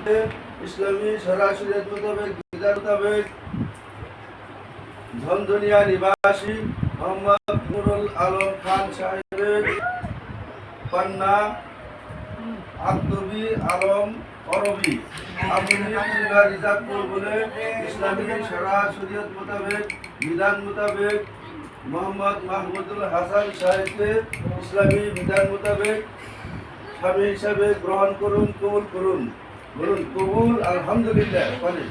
ইসলামী শরিয়ত মোতাবেক বিধান মোতাবেক ধনদুনিয়া নিবাসী মোহাম্মদ নুরুল আলম খান সাহেবের কন্যা আব্দুবি আলম অরবি আপনি রিজার্ভ বলে ইসলামী শরিয়ত মোতাবেক বিধান মোতাবেক মোহাম্মদ মাহমুদুল হাসান সাহেবকে ইসলামী বিধান মোতাবেক স্বামী হিসাবে গ্রহণ করুন, কবুল করুন। বলুন কবুল। আলহামদুলিল্লাহ। বলেন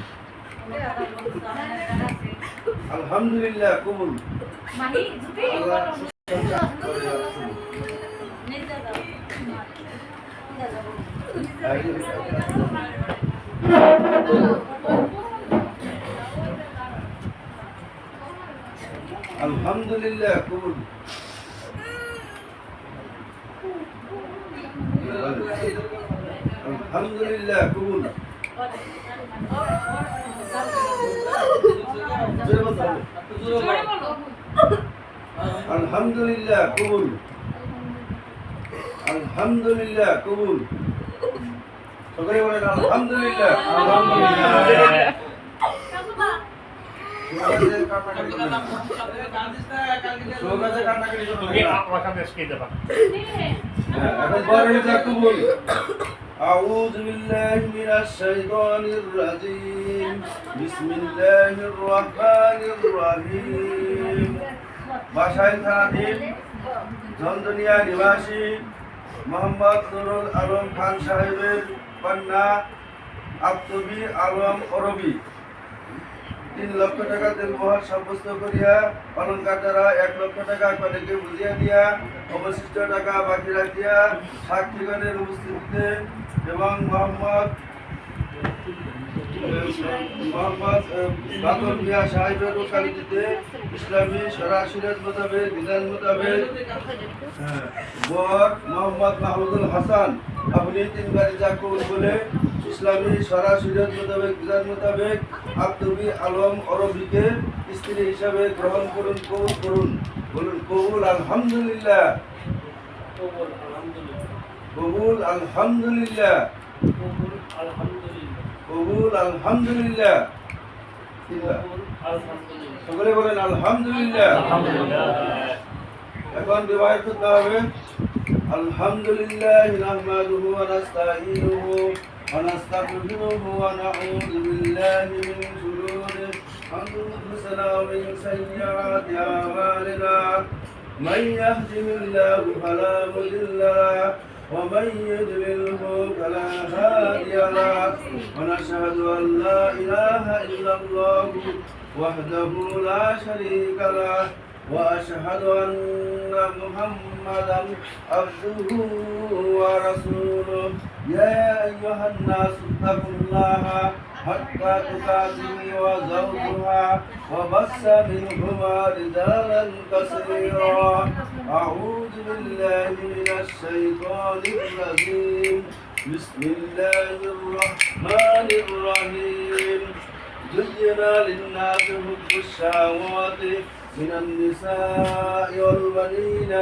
আলহামদুলিল্লাহ। কবুল। আলহামদুলিল্লাহ। কবুল। আলহামদুলিল্লাহ। কবুল। আলহামদুলিল্লাহ। কবুল। আলহামদুলিল্লাহ। কবুল। সকলে বলেন আলহামদুলিল্লাহ। أعوذ بالله من الشيطان الرجيم بسم الله الرحمن الرحيم বাসাইল থানাধীন ধনদুনিয়া নিবাসী মোহাম্মদ নুরুল আলম খান সাহেবের কন্যা আব্দুবি আলম অরবি 3 লক্ষ টাকা দেনমোহর সাব্যস্ত করিয়া অলঙ্কার দ্বারা 1 লক্ষ টাকা কনেকে বুঝিয়া দিয়া অবশিষ্ট টাকা বাকি রাখিয়া সাক্ষীগণের উপস্থিতিতে এবং মোহাম্মদ বাদল মিয়া সাহেবের ওকালতিতে ইসলামী শরিয়ত মোতাবেক বিধান মোতাবেক বর মোহাম্মদ মাহমুদুল হাসান আপনি 3 বারে যা কবুল বলে ইসলামী শরিয়ত মোতাবেক বিধান মোতাবেক আব্দুবি আলম অরবিকে স্ত্রী হিসাবে গ্রহণ করুন, কবুল করুন। বলুন কবুল। আলহামদুলিল্লাহ। কবুল। আলহামদুলিল্লাহ। কবুল। আলহামদুলিল্লাহ। সকলে বলেন আলহামদুলিল্লাহ। এখন বিবাহের খুতবা হবে। আলহামদুলিল্লাহ নাহমাদুহু ওয়া নাস্তাঈনুহু ওয়া নাস্তাগফিরুহু ওয়া নাউযু বিল্লাহি মিন শুরুরি আনফুসিনা ওয়া মিন সাইয়্যাতি আ'মালিনা মান ইয়াহদিহিল্লাহু ফালা মুদিল্লা লাহু ومن يضلله فلا هادي له ونشهد أن لا إله إلا الله وحده لا شريك له وأشهد أن محمدا عبده ورسوله يا أيها الناس اتقوا الله حق تقاته وزوجها وبث منهما رجالا كثيرا أعوذ بالله من الشيطان الرجيم بسم الله الرحمن الرحيم زين للناس حب الشهوات من النساء والبنين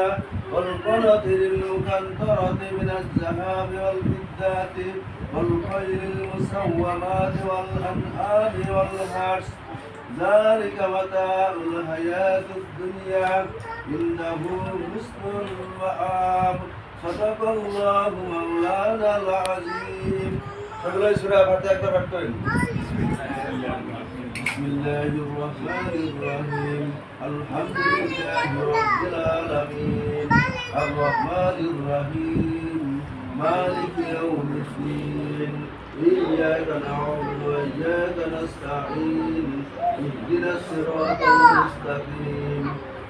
والقناطر المقنطرة من الذهب والفضة والخيل المسومات والأنعام والحرث ذلك متاع الحياة الدنيا إنه حسن المآب صدق الله مولانا العظيم সকলে সূরা ফাতিহা একবার পাঠ করেন بسم الله الرحمن الرحيم الحمد لله رب العالمين الرحمن الرحيم مالك يوم الدين إياك نعبد وإياك نستعين اهدنا الصراط المستقيم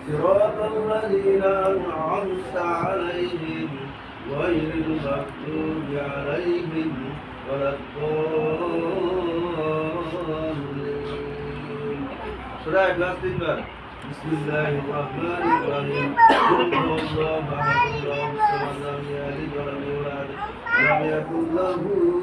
صراط الذين أنعمت عليهم غير المغضوب عليهم ولا الضالين. سورة إخلاص 3 بار. بسم الله الرحمن الرحيم قل هو الله أحد الله الصمد لم يلد ولم يولد ولم يكن له